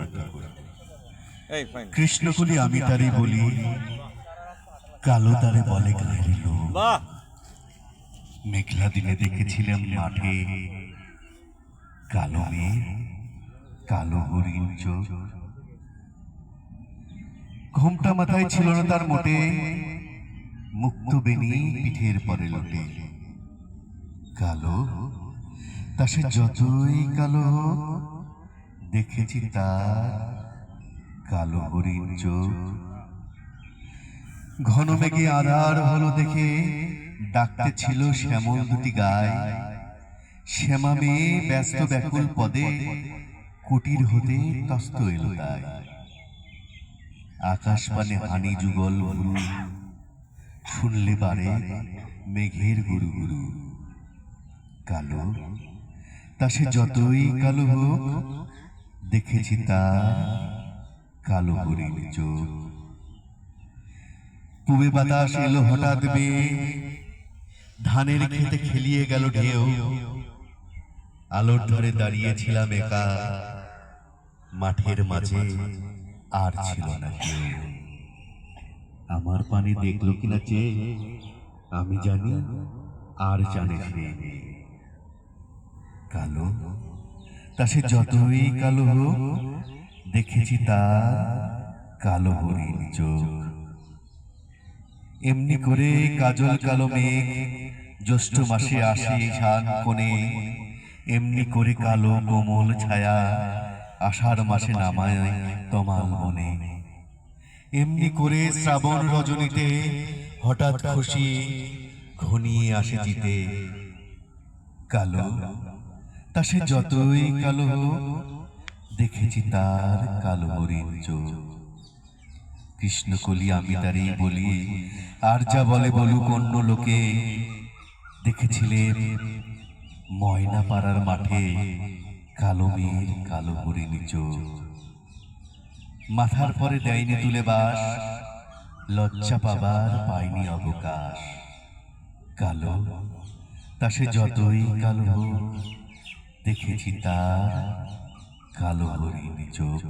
রবীন্দ্রনাথ ঠাকুর। কৃষ্ণকলি আমি তারে বলি, কালো তারে বলে গায়ের লোক। মেঘলা দিনে দেখেছিলাম মাঠে কালো মেয়ে, কালো হরিণ চোখ। ঘোমটা মাথায় ছিল না তার মোটে, মুক্ত বেনি পিঠের পরে লোটে। কালো তা সে যতই কালো হোক, দেখেছি তার কালো হরিণ চোখ। ঘন মেঘে আধার হলো দেখে ডাকতে ছিল শ্যামল দুটি গায়। শ্যামা মেয়ে ব্যস্ত ব্যাকুল পদে কুটির হতে তস্ত এলো তাই। আকাশ পানে হানি যুগল গুরু, শুনলে বারে মেঘের গুরু গুরু। কালো তা সে যতই কালো হোক, দেখেছি তার কালো হরিণ চোখ। পুবে বাতাস এলো হঠাৎ বেয়ে, ধানের খেতে খেলিয়ে গেল ঢেউ। আলোর ধরে দাঁড়িয়েছিলাম একা, মাঠের মাঝে আর ছিল না কেউ। আমার পানি দেখলো কিনা চেয়ে আমি জানি, আর জানে সে। কালো তা সে যতই কালো হোক, দেখেছি তার কালো হরিণ চোখ। এমনি করে কাজল কালো মেঘ জ্যৈষ্ঠ মাসে আসে শান কোণে। এমনি করে কালো কোমল ছায়া আষাঢ় মাসে নামায় তমাল বনে। এমনি করে শ্রাবণ রজনীতে হঠাৎ খুশি ঘনিয়ে আসে জিতে। কালো তা সে যতই কালো হোক, দেখেছি তার কালো হরিণ চোখ। কৃষ্ণকলি আমি তারে বলি, আর যা বলে বলুক অন্য লোকে। দেখেছিলেন ময়না পাড়ার মাঠে কালো মেয়ের কালো হরিণ চোখ। মাথার পরে দেয়নি তুলে বাস, লজ্জা পাবার পায়নি অবকাশ। কালো তা সে যতই কালো হোক, দেখেছি তার কালো হরিণ চোখ।